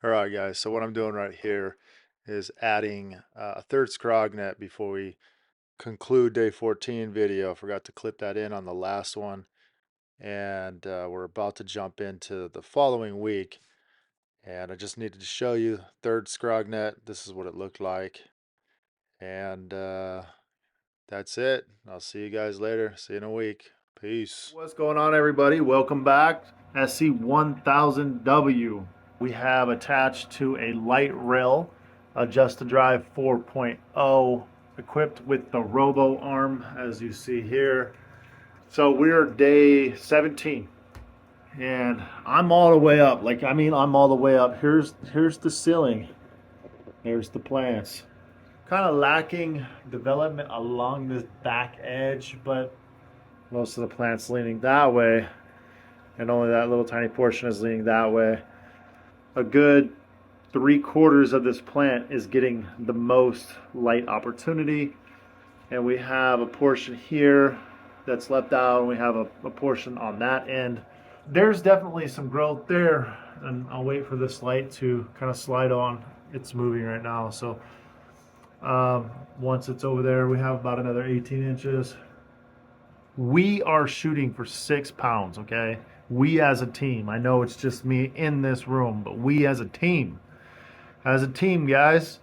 All right, guys. So what I'm doing right here is adding a third scrog net before we conclude day 14 video. Forgot to clip that in on the last one, and we're about to jump into the following week. And I just needed to show you third scrog net. This is what it looked like, and that's it. I'll see you guys later. See you in a week. Peace. What's going on, everybody? Welcome back. SC1000W. We have attached to a light rail, adjust to drive 4.0, equipped with the robo arm, as you see here. So we're day 17, and I'm all the way up. I'm all the way up. Here's the ceiling. Here's the plants. Kind of lacking development along this back edge, but most of the plants leaning that way, and only that little tiny portion is leaning that way. A good 3/4 of this plant is getting the most light opportunity, and we have a portion here that's left out, and we have a portion on that end. There's definitely some growth there, and I'll wait for this light to kind of slide on. It's moving right now, so once it's over there, we have about another 18 inches. We are shooting for 6 pounds, okay? We as a team. I know it's just me in this room, but we as a team, guys,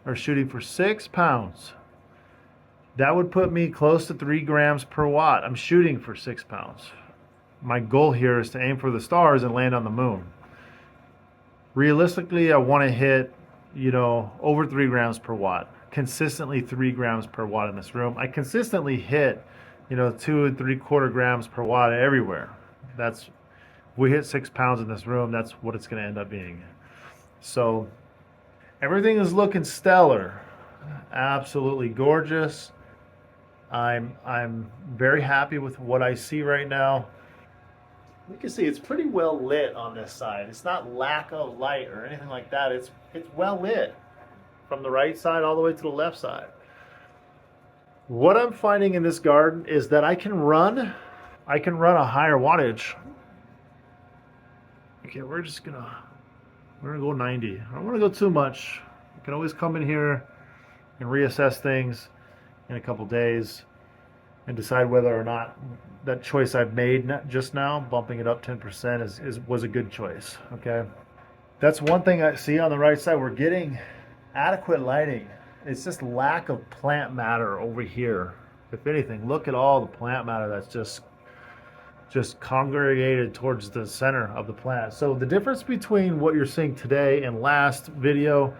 are shooting for 6 pounds. That would put me close to 3 grams per watt. I'm shooting for 6 pounds. My goal here is to aim for the stars and land on the moon. Realistically, I want to hit, over 3 grams per watt. Consistently 3 grams per watt in this room. I consistently hit, 2 3/4 grams per watt everywhere. If we hit 6 pounds in this room, that's what it's going to end up being. So everything is looking stellar. Absolutely gorgeous. I'm very happy with what I see right now. You can see it's pretty well lit on this side. It's not lack of light or anything like that. It's well lit from the right side all the way to the left side. What I'm finding in this garden is that I can run a higher wattage. Okay, we're gonna go 90. I don't want to go too much. You can always come in here and reassess things in a couple days and decide whether or not that choice I've made just now, bumping it up 10%, was a good choice. Okay, that's one thing I see on the right side. We're getting adequate lighting. It's just lack of plant matter over here. If anything, look at all the plant matter that's just congregated towards the center of the plant. So the difference between what you're seeing today and last video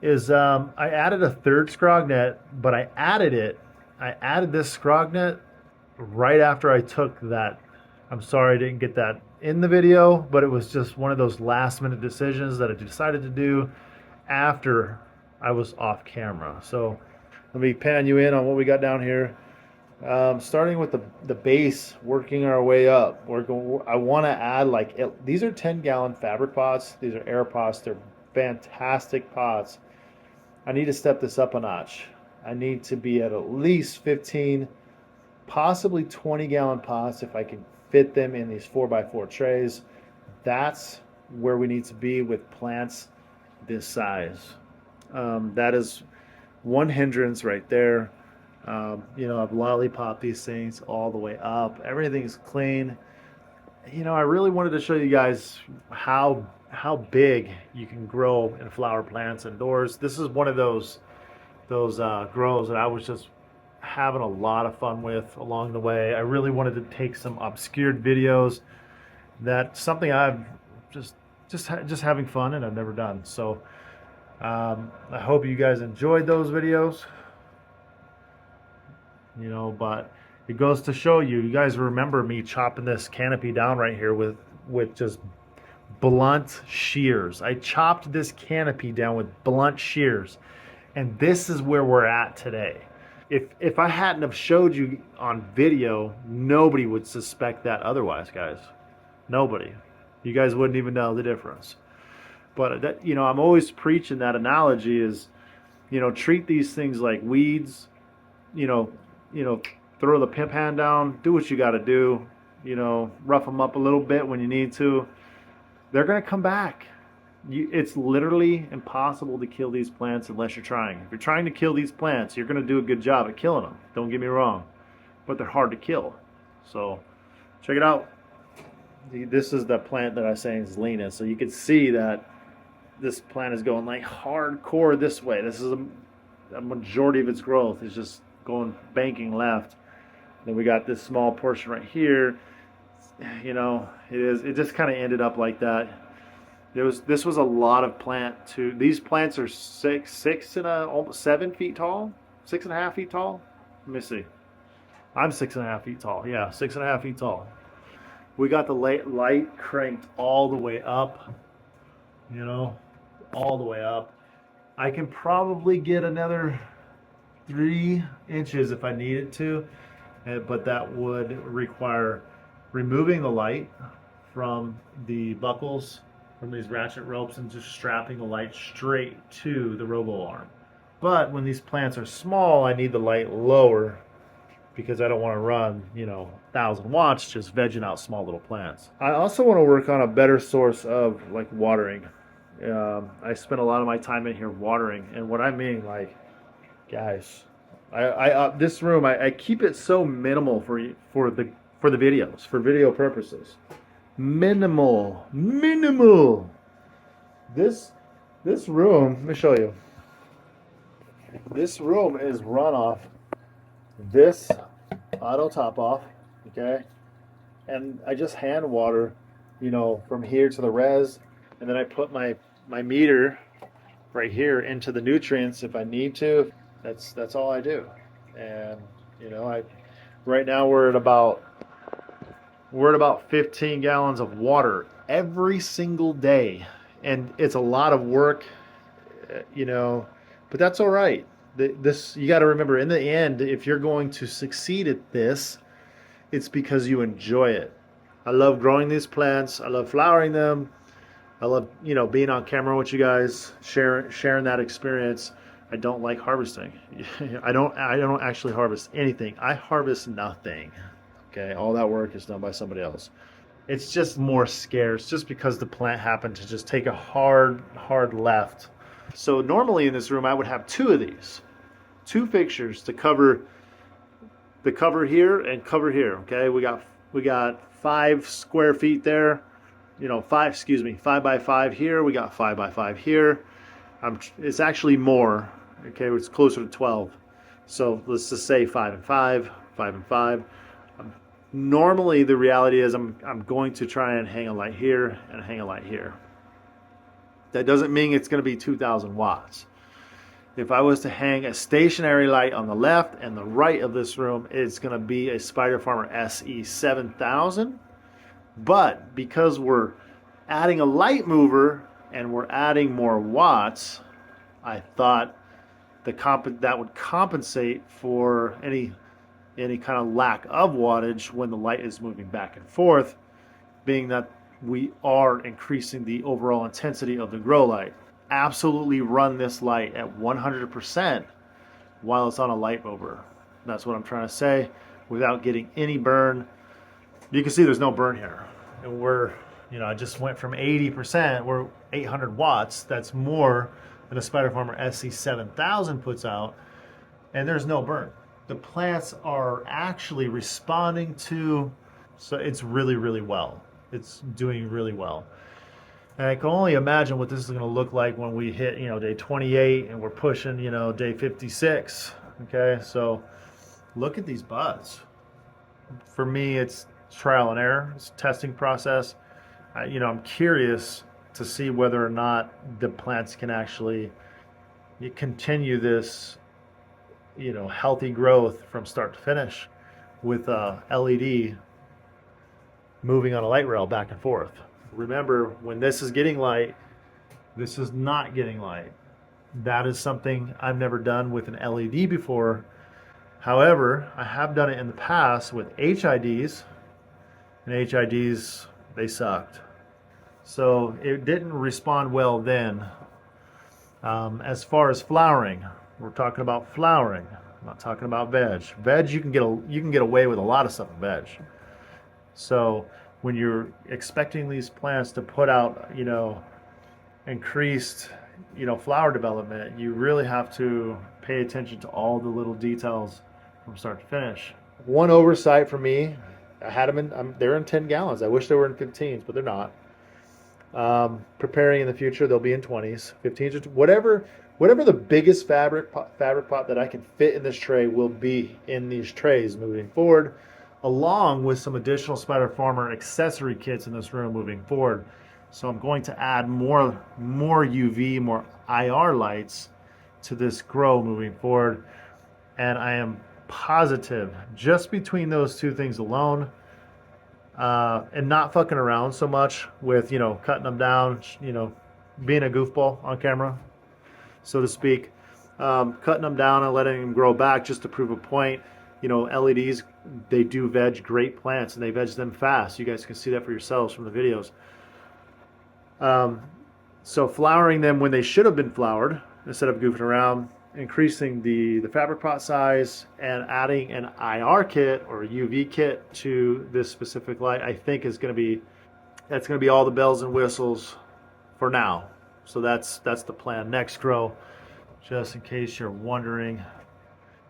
is I added a third scrog net, but I added this scrog net right after I took that. I'm sorry I didn't get that in the video, but it was just one of those last minute decisions that I decided to do after I was off camera. So let me pan you in on what we got down here. Starting with the base, working our way up. I want to add these are 10-gallon fabric pots. These are air pots. They're fantastic pots. I need to step this up a notch. I need to be at least 15, possibly 20-gallon pots if I can fit them in these 4x4 trays. That's where we need to be with plants this size. That is one hindrance right there. I've lollipop these things all the way up. Everything's clean. I really wanted to show you guys how big you can grow in flower plants indoors. This is one of those grows that I was just having a lot of fun with along the way. I really wanted to take some obscured videos. That's something I've just having fun and I've never done. So I hope you guys enjoyed those videos. But it goes to show you guys remember me chopping this canopy down right here with just blunt shears. I chopped this canopy down with blunt shears, and this is where we're at today. If I hadn't have showed you on video, nobody would suspect that otherwise, guys. Nobody. You guys wouldn't even know the difference. But that, I'm always preaching that analogy is, treat these things like weeds. Throw the pimp hand down, do what you got to do, rough them up a little bit when you need to. They're going to come back. It's literally impossible to kill these plants unless you're trying. If you're trying to kill these plants, you're going to do a good job at killing them. Don't get me wrong, but they're hard to kill. So check it out. This is the plant that I was saying is leaning. So you can see that this plant is going like hardcore this way. This is a majority of its growth is just going banking left. Then we got this small portion right here. You know, it just kind of ended up like that. This was a lot of plant too. These plants are almost 7 feet tall, 6.5 feet tall. Let me see. I'm 6.5 feet tall. Yeah, 6.5 feet tall. We got the light cranked all the way up. You know, all the way up. I can probably get another 3 inches if I needed to, but that would require removing the light from the buckles from these ratchet ropes and just strapping the light straight to the robo arm. But when these plants are small, I need the light lower because I don't want to run, 1,000 watts just vegging out small little plants. I also want to work on a better source of like watering. I spend a lot of my time in here watering, and what I mean, like, guys, this room I keep it so minimal for the videos, for video purposes. Minimal. This room, let me show you. This room is run off this auto top off, okay? And I just hand water, from here to the res, and then I put my meter right here into the nutrients if I need to. That's all I do. And right now we're at about 15 gallons of water every single day, and it's a lot of work, but that's all right. This, you got to remember, in the end, if you're going to succeed at this, it's because you enjoy it. I love growing these plants. I love flowering them. I love, being on camera with you guys, sharing that experience. I don't like harvesting. I don't actually harvest anything. I harvest nothing. Okay, all that work is done by somebody else. It's just more scarce just because the plant happened to just take a hard left. So normally in this room I would have 2 of these, 2 fixtures to cover the cover here and cover here. Okay, we got 5 square feet there, 5 by 5 here. We got 5 by 5 here. It's actually more. Okay, it's closer to 12. So let's just say 5 and 5, 5 and 5. Normally the reality is I'm going to try and hang a light here and hang a light here. That doesn't mean it's going to be 2,000 watts. If I was to hang a stationary light on the left and the right of this room, it's going to be a Spider Farmer SE 7000. But because we're adding a light mover and we're adding more watts, I thought that would compensate for any kind of lack of wattage when the light is moving back and forth, being that we are increasing the overall intensity of the grow light. Absolutely run this light at 100% while it's on a light mover. That's what I'm trying to say, without getting any burn. You can see there's no burn here. And I just went from 80%, we're 800 watts. That's more than a Spider Farmer SC 7000 puts out, and there's no burn. The plants are actually responding to, so it's really, really well. It's doing really well. And I can only imagine what this is going to look like when we hit, day 28 and we're pushing, day 56. Okay, so look at these buds. For me, it's trial and error. It's a testing process. I'm curious to see whether or not the plants can actually continue this healthy growth from start to finish with a LED moving on a light rail back and forth. Remember, when this is getting light, this is not getting light. That is something I've never done with an LED before. However, I have done it in the past with HIDs, and HIDs, they sucked. So it didn't respond well then. As far as flowering, we're talking about flowering. I'm not talking about veg. Veg, you can get away with a lot of stuff in veg. So when you're expecting these plants to put out, increased, flower development, you really have to pay attention to all the little details from start to finish. One oversight for me, I had them they're in 10 gallons. I wish they were in 15s, but they're not. Preparing in the future, they'll be in 20s, 15s, or whatever the biggest fabric pot that I can fit in this tray will be in these trays moving forward, along with some additional Spider Farmer accessory kits in this room moving forward. So I'm going to add more UV, more IR lights to this grow moving forward, and I am positive just between those two things alone, and not fucking around so much with cutting them down, being a goofball on camera, so to speak, cutting them down and letting them grow back just to prove a point. LEDs, they do veg great plants, and they veg them fast. You guys can see that for yourselves from the videos. So flowering them when they should have been flowered instead of goofing around, increasing the fabric pot size, and adding an IR kit or UV kit to this specific light, I think that's going to be all the bells and whistles for now. So that's the plan. Next grow, just in case you're wondering,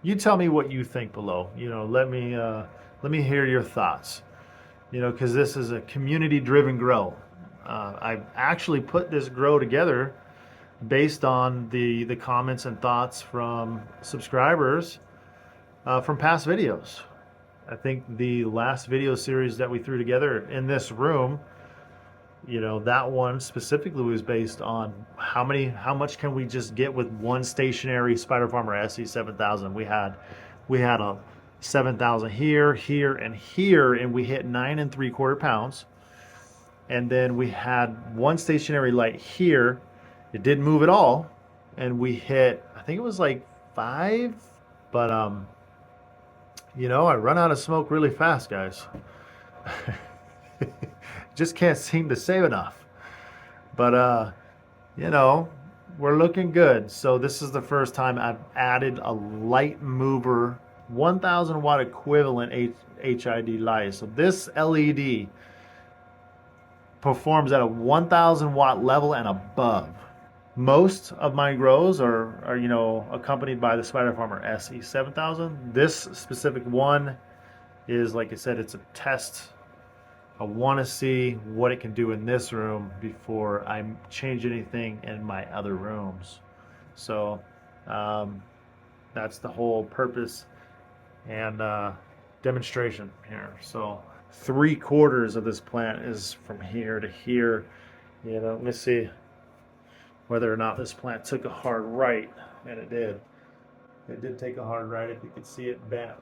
you tell me what you think below. Let me hear your thoughts. Because this is a community-driven grow. I've actually put this grow together based on the comments and thoughts from subscribers from past videos. I think the last video series that we threw together in this room, that one specifically was based on how much can we just get with one stationary Spider Farmer SE7000. We had a 7,000 here, and here, and we hit 9 3/4 pounds. And then we had one stationary light here. It didn't move at all, and we hit, I think it was like 5, but I run out of smoke really fast, guys. Just can't seem to save enough. But we're looking good. So this is the first time I've added a light mover 1000 watt equivalent HID light. So this LED performs at a 1000 watt level and above. Most of my grows are accompanied by the Spider Farmer SE7000. This specific one is, like I said, it's a test. I want to see what it can do in this room before I change anything in my other rooms. So that's the whole purpose and demonstration here. So 3/4 of this plant is from here to here. Let me see whether or not this plant took a hard right, and it did. It did take a hard right. If you could see it bent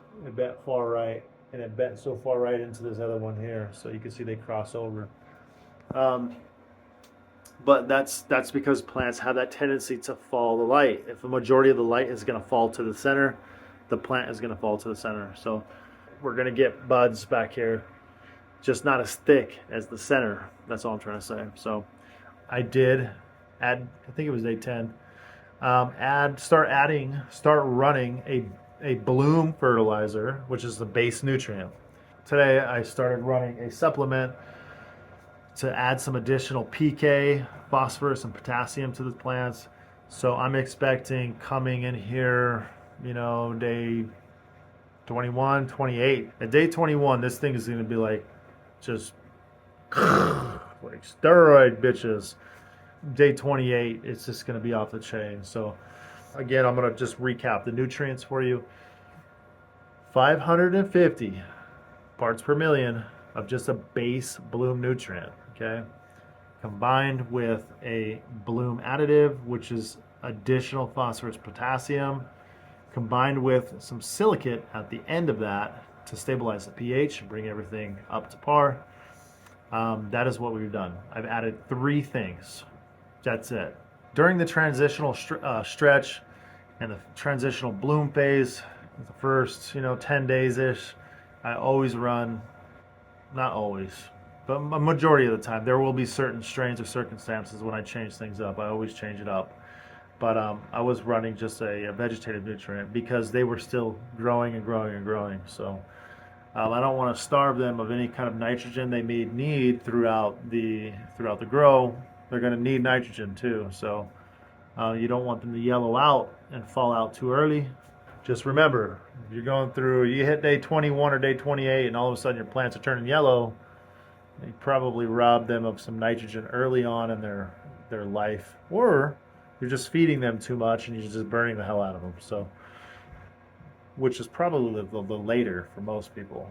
far right, and it bent so far right into this other one here, so you can see they cross over. But that's because plants have that tendency to follow the light. If a majority of the light is going to fall to the center, the plant is going to fall to the center. So we're going to get buds back here, just not as thick as the center. That's all I'm trying to say. So I did add, I think it was day 10, start running a bloom fertilizer, which is the base nutrient. Today I started running a supplement to add some additional PK, phosphorus, and potassium to the plants. So I'm expecting coming in here, day 21, 28. At day 21, this thing is going to be like just like steroid bitches. Day 28, it's just going to be off the chain. So again, I'm going to just recap the nutrients for you. 550 parts per million of just a base bloom nutrient, okay? Combined with a bloom additive, which is additional phosphorus, potassium, combined with some silicate at the end of that to stabilize the pH and bring everything up to par. That is what we've done. I've added 3 things. That's it. During the transitional stretch and the transitional bloom phase, the first 10 days-ish, I always run, not always, but a majority of the time, there will be certain strains or circumstances when I change things up. I always change it up. But I was running just a vegetative nutrient because they were still growing and growing and growing. So I don't want to starve them of any kind of nitrogen they may need throughout the grow. they're going to need nitrogen too. So you don't want them to yellow out and fall out too early. Just remember, if you're going through, you hit day 21 or day 28 and all of a sudden your plants are turning yellow, you probably robbed them of some nitrogen early on in their life, or you're just feeding them too much and you're just burning the hell out of them. So, which is probably the later for most people.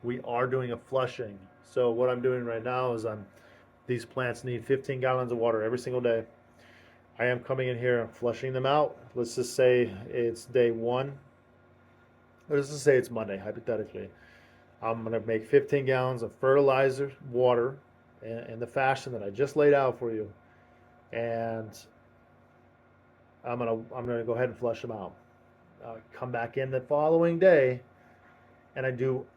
We are doing a flushing. So what I'm doing right now is these plants need 15 gallons of water every single day. I am coming in here and flushing them out. Let's just say it's day one. Let's just say it's Monday, hypothetically. I'm going to make 15 gallons of fertilizer, water, in the fashion that I just laid out for you. And I'm gonna go ahead and flush them out. Come back in the following day, and I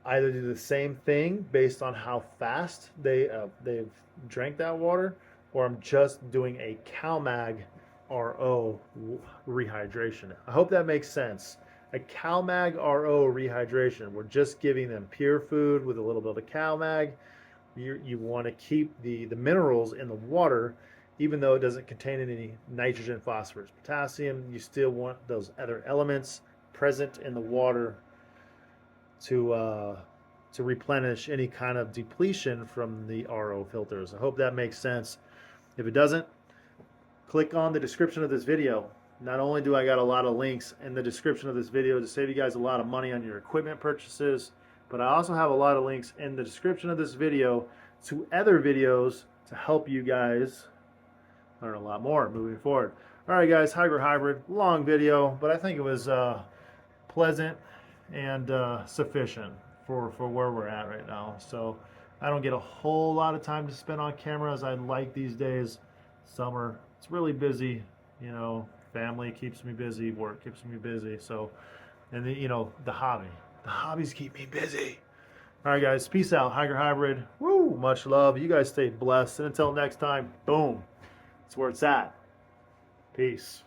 either do the same thing based on how fast they've drank that water, or I'm just doing a CalMag RO rehydration. I hope that makes sense. A CalMag RO rehydration. We're just giving them pure food with a little bit of CalMag. You want to keep the minerals in the water, even though it doesn't contain any nitrogen, phosphorus, potassium. You still want those other elements present in the water to replenish any kind of depletion from the RO filters. I hope that makes sense. If it doesn't, click on the description of this video. Not only do I got a lot of links in the description of this video to save you guys a lot of money on your equipment purchases, but I also have a lot of links in the description of this video to other videos to help you guys learn a lot more moving forward. All right, guys, hybrid, long video, but I think it was pleasant and sufficient for where we're at right now. So I don't get a whole lot of time to spend on camera as I'd like these days. Summer, it's really busy, you know, family keeps me busy, work keeps me busy. So, and the, the hobbies keep me busy. All right, guys, peace out. Hybrid, woo, much love. You guys stay blessed. And until next time, boom, that's where it's at. Peace.